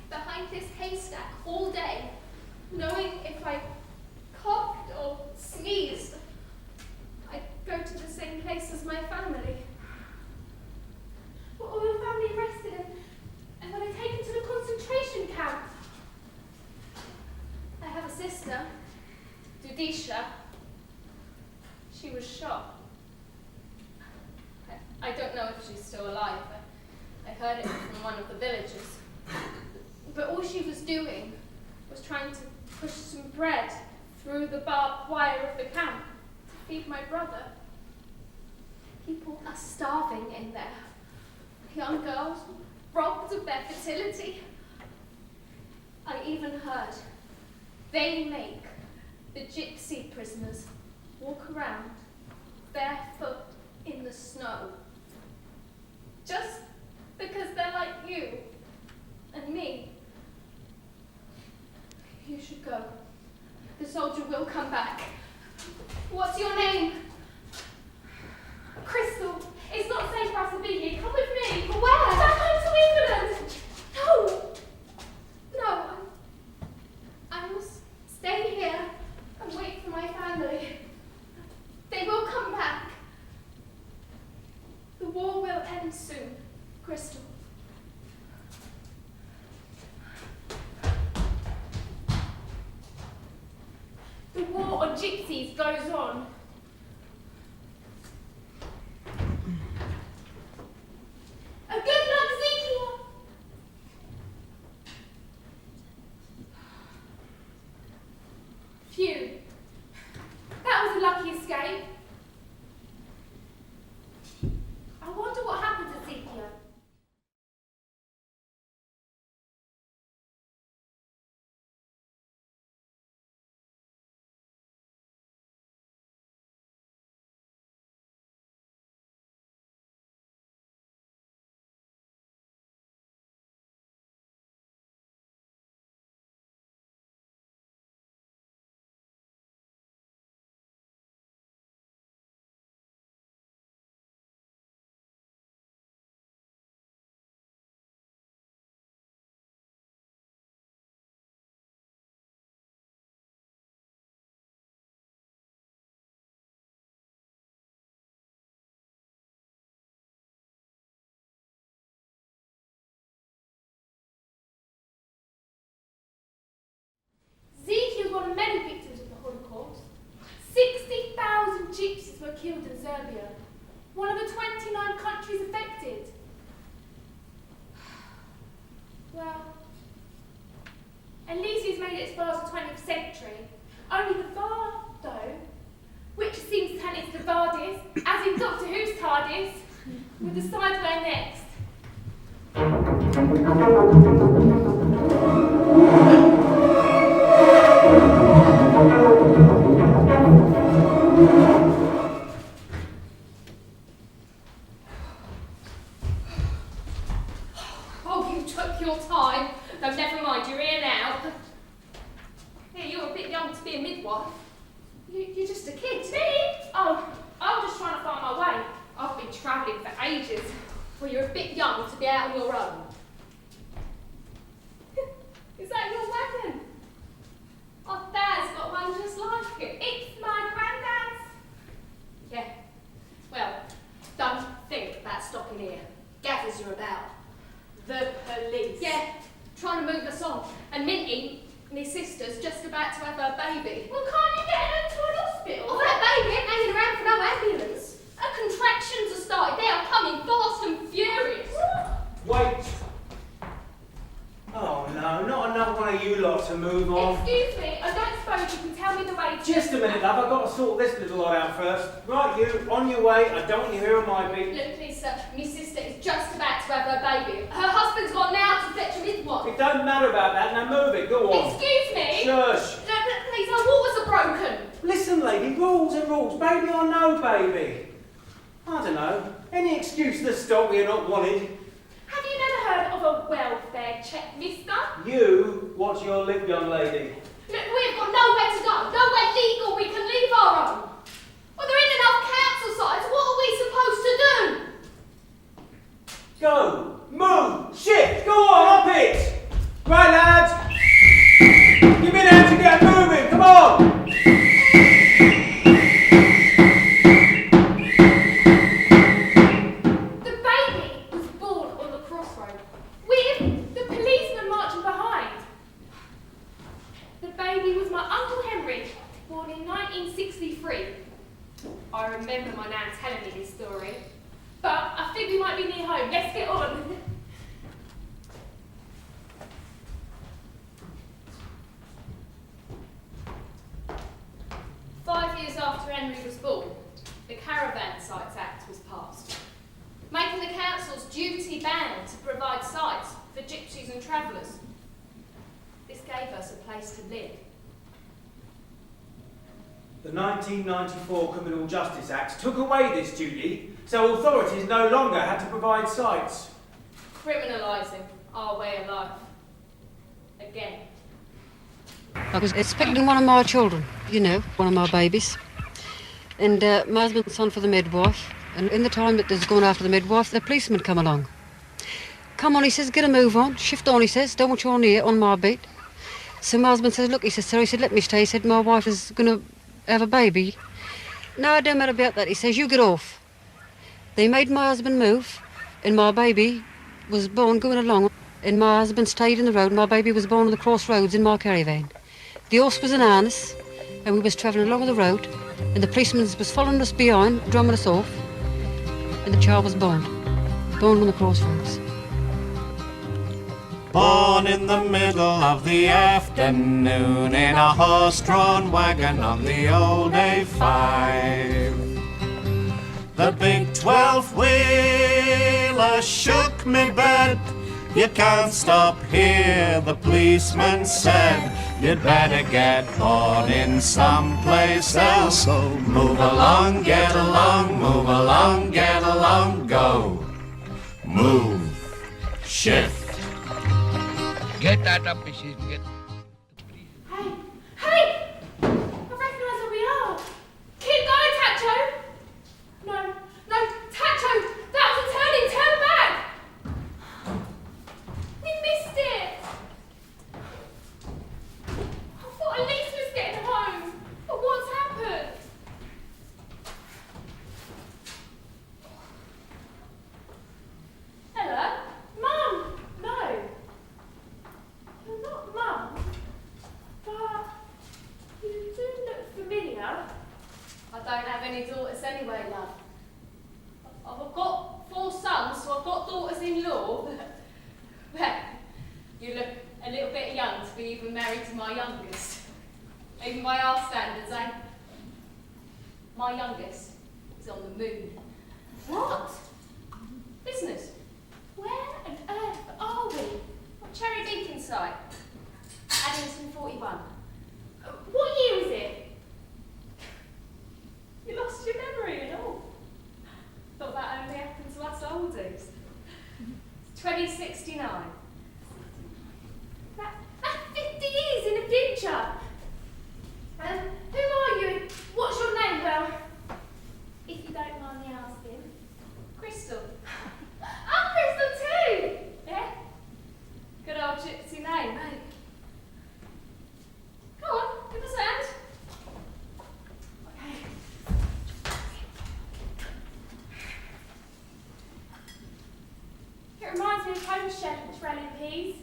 [SPEAKER 1] Behind this haystack all day, knowing if I coughed sister, Dudisha, she was shot. I don't know if she's still alive. I heard it from one of the villagers. But all she was doing was trying to push some bread through the barbed wire of the camp to feed my brother. People are starving in there. Young girls robbed of their fertility. I even heard they make the gypsy prisoners walk around barefoot in the snow. Just because they're like you and me. You should go. The soldier will come back. What's your name? Crystal. It's not safe for us to be here. Come with me. But where? Back home to England. No. No. I must stay here and wait for my family. They will come back. The war will end soon, Crystal. The war on gypsies goes on. A good luck, Ezekiel! Phew. That was a lucky escape. I wonder what happened to Ezekiel. Ezekiel was one of many victims of the Holocaust. 60,000 gypsies were killed in Serbia, one of the 29 countries affected. Well, at least he's made it as far as the 20th century. Only the Vardo, which seems to turn into the Vardis, as in Doctor Who's TARDIS, will decide where next.
[SPEAKER 4] Oh, you took your time. No, never mind, you're here now. Here, you're a bit young to be a midwife. You're just a kid.
[SPEAKER 1] Me? Oh, I'm just trying to find my way. I've been travelling for ages.
[SPEAKER 4] Well, you're a bit young to be out on your own.
[SPEAKER 1] Is that your wagon?
[SPEAKER 4] Oh, Dad's got one just like it.
[SPEAKER 1] It's my granddad's.
[SPEAKER 4] Yeah. Well, don't think about stopping here. Gathers you about. The police. Yeah, trying to move us on. And Minty, my sister's just about to have her baby.
[SPEAKER 1] Well, can't you get her to an hospital?
[SPEAKER 4] Oh, that baby ain't hanging around for no ambulance. Her contractions have started. They are coming fast and furious.
[SPEAKER 3] Wait. Oh no, not another one of you lot to move on.
[SPEAKER 1] Excuse me, I don't suppose you can tell me the way to...
[SPEAKER 3] Just a minute, love. I've got to sort this little lot out first. Right, you, on your way. I don't want you hearing my beat.
[SPEAKER 4] Look, please, sir, my sister is just about to have her baby. Her husband's gone now to fetch a midwife.
[SPEAKER 3] It don't matter about that. Now move it. Go on.
[SPEAKER 1] Excuse me?
[SPEAKER 3] Shush.
[SPEAKER 4] No, please, our waters are broken.
[SPEAKER 3] Listen, lady. Rules and rules. Baby or no baby. I don't know. Any excuse to stop we are not wanted.
[SPEAKER 1] Have you never heard of a welfare check, mister?
[SPEAKER 3] You, watch your lip, young lady.
[SPEAKER 4] Look, we've got nowhere to go, nowhere legal we can leave our own. Well, there ain't enough council sites. What are we supposed to do?
[SPEAKER 3] Go. Move. Shift. Go on. Up it. Right, lads. Give me an hand to get moving. Come on.
[SPEAKER 1] The baby was born on the crossroad, with the policeman marching behind. The baby baby was my Uncle Henry, born in 1963. I remember my nan telling me this story, but I think we might be near home. Let's get on. "5 years after Henry was born, the Caravan Sites Act was passed, making the council's duty bound to provide sites for gypsies and travellers. This gave us a place to live.
[SPEAKER 3] The 1994 Criminal Justice Act took away this duty, so authorities no longer had to provide sites.
[SPEAKER 1] Criminalising our way of life. Again.
[SPEAKER 6] I was expecting one of my children, you know, one of my babies. And my husband's on for the midwife. And in the time that there's going after the midwife, the policeman come along. "Come on," he says, "get a move on. Shift on," he says. "Don't want you on here, on my beat." So my husband says, "Look," he says, "sir," he said, "let me stay." He said, "My wife is going to have a baby." "No, it don't matter about that," he says, "you get off." They made my husband move, and my baby was born going along. And my husband stayed in the road. My baby was born on the crossroads in my caravan. The horse was in harness, and we was travelling along the road, and the policeman was following us behind, drumming us off, and the child was born on the crossroads.
[SPEAKER 7] Born in the middle of the afternoon in a horse-drawn wagon on the old A5. The big 12-wheeler shook me bed. "You can't stop here," the policeman said. "You'd better get on in someplace else. So move along, get along, move along, get along, go. Move, shift."
[SPEAKER 8] Get that up, Mrs. Get.
[SPEAKER 1] Hey! Hey! I recognise where we are. Keep going, Tacho! No, Tacho! That was a turning! Turn back! We missed it! I thought Elise was getting home. But what's happened? Hello? Mum! No. You're not Mum. But you do look familiar. I don't have any daughters anyway, love. I've got 4 sons, so I've got daughters-in-law. Well, you look a little bit young to be even married to my youngest. Even by our standards, eh? My youngest is on the moon. What? Business? Where on earth are we? What Cherry Beacon site? Addington 41. What year is it? You lost your memory and all. Thought that only happened to us oldies. 2069. That's 50 years in the future. Who are you? What's your name? Well, if you don't mind me asking. Crystal. I'm Crystal too. Yeah? Good old gypsy name, eh? Come on, give us a hand. Okay. It reminds me of home chef trailing peas.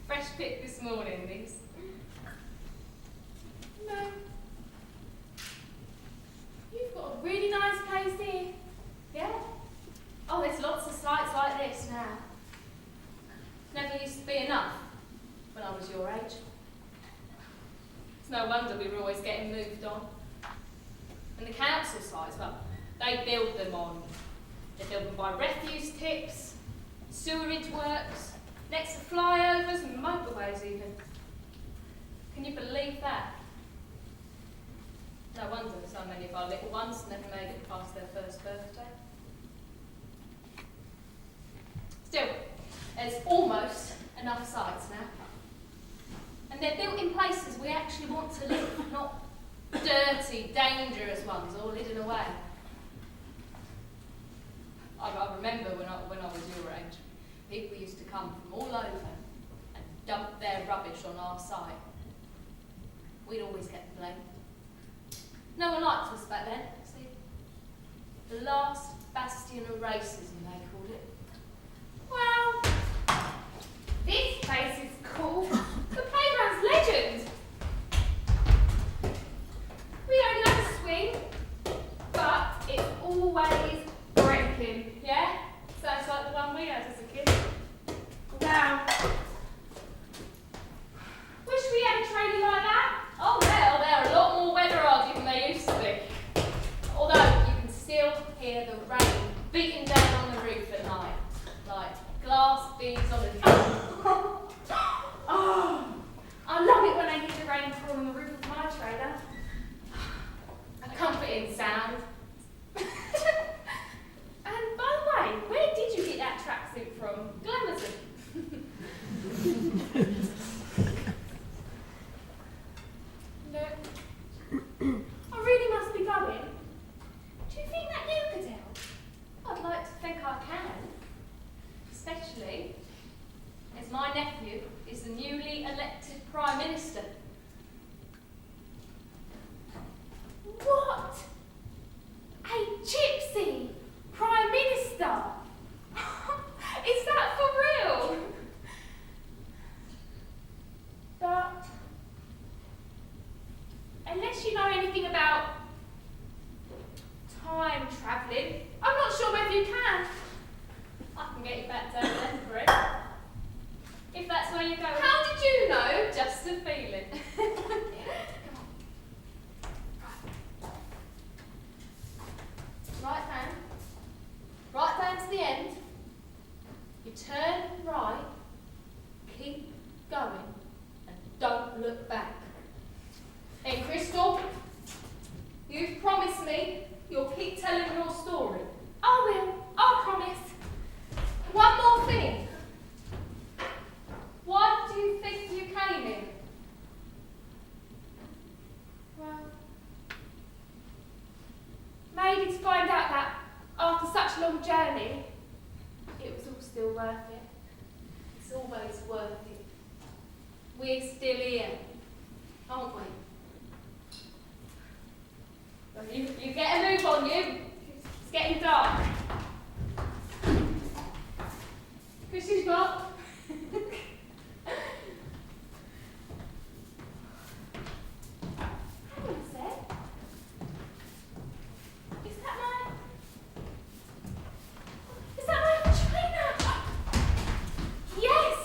[SPEAKER 1] Fresh picked this morning, these. No. You've got a really nice place here. Yeah? Oh, there's lots of sites like this now. Never used to be enough when I was your age. It's no wonder we were always getting moved on. And the council sites, well, they build them by refuse tips, sewerage works, next to flyovers and motorways even. Can you believe that? No wonder so many of our little ones never made it past their first birthday. Still, there's almost enough sites now. And they're built in places we actually want to live, not dirty, dangerous ones all hidden away. I remember when I was your age, people used to come from all over and dump their rubbish on our site. We'd always get the blame. No one liked us back then, see? The last bastion of racism, they called it. Well, this place is cool. The playground's legend.
[SPEAKER 4] beating down on the roof at night, like glass beads on a drum.
[SPEAKER 1] Oh, I love it when I hear the rain fall on the roof of my trailer.
[SPEAKER 4] A comforting sound.
[SPEAKER 1] And by the way, where did you get that tracksuit from?
[SPEAKER 4] Glamazon.
[SPEAKER 1] Look, I really must be going. Do you think that you could help?
[SPEAKER 4] I'd like to think I can. Especially as my nephew is the newly elected Prime Minister.
[SPEAKER 1] What? A gypsy Prime Minister? Is that for real? But unless you know anything about time travelling, I'm not sure whether you can.
[SPEAKER 4] I can get you back down there for it. If that's where you're going.
[SPEAKER 1] How did you know?
[SPEAKER 4] Just a feeling. Right hand. Right down to the end. You turn right. Keep going. And don't look back. Hey, Crystal. You've promised me you'll keep telling your story.
[SPEAKER 1] I will. I promise.
[SPEAKER 4] One more thing. Why do you think you came here?
[SPEAKER 1] Well, maybe to find out that after such a long journey, it was all still worth it.
[SPEAKER 4] It's always worth it. We're still here, aren't we? Well, you get a move on you. It's getting dark. Chrissy's got.
[SPEAKER 1] Hang on a sec. Is that my trainer? Yes!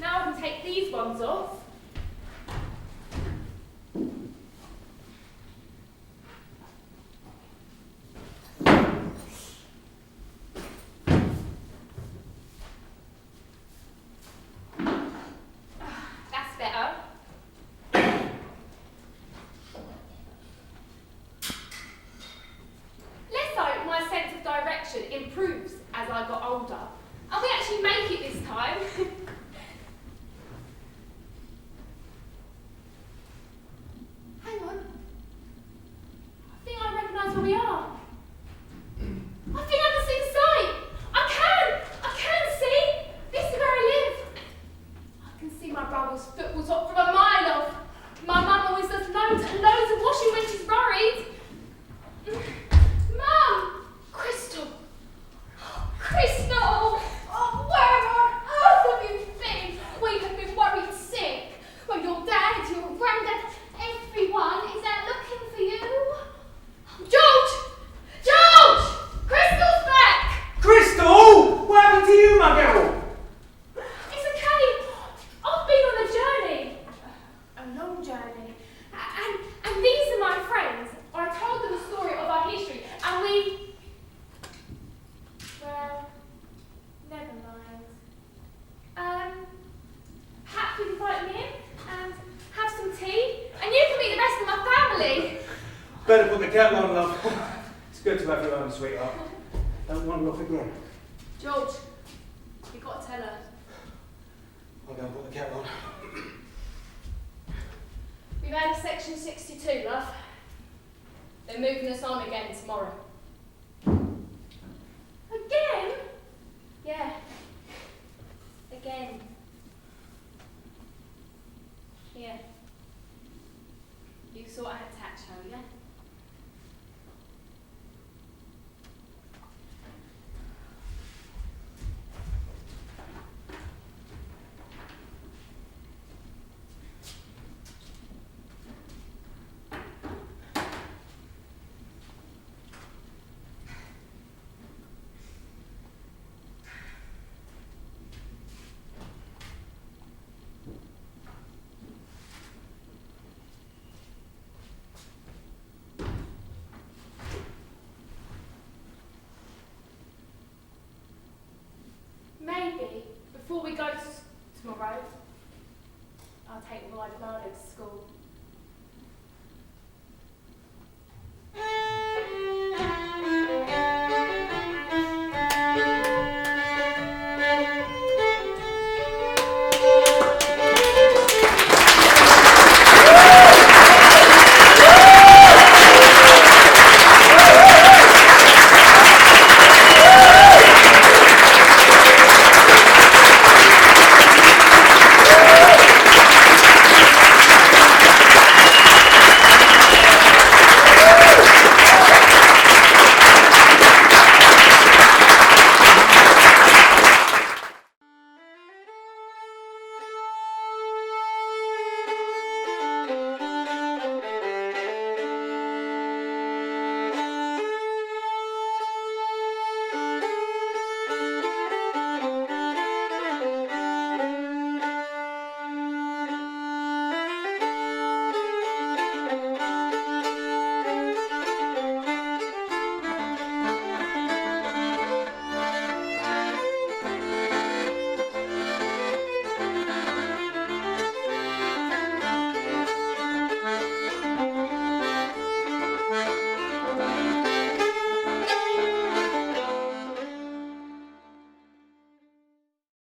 [SPEAKER 1] Now I can take these ones off. That's better. Let's hope my sense of direction improves as I got older. And we actually make it this time. Hang on. I think I recognise where we are. I think I can see the sight. I can see. This is where I live. I can see my brother's foot was up from a mile off. My mum always does loads and loads of washing when she's worried. Mum! Crystal! Crystal! Oh, where on earth have you been? We have been worried sick. Well, your dad, your granddad, everyone is out looking for you. George! George! Crystal's back!
[SPEAKER 3] Crystal! What happened to you, my girl?
[SPEAKER 1] It's okay. I've been on a journey. A long journey. And these are my friends. I told them the story of our history and we... Well, never mind. Perhaps we can invite me in and have some tea and you can meet the rest of my family.
[SPEAKER 3] Better put the kettle on, love. It's good to have you home, sweetheart. Don't wander off again.
[SPEAKER 4] George, you've got to tell her.
[SPEAKER 3] I'll go and put the kettle on.
[SPEAKER 4] We've had a section 62, love. They're moving us on again tomorrow.
[SPEAKER 1] Again?
[SPEAKER 4] Yeah. Again. Yeah. You saw I had tack show, yeah?
[SPEAKER 1] I'll take my Vardo to school.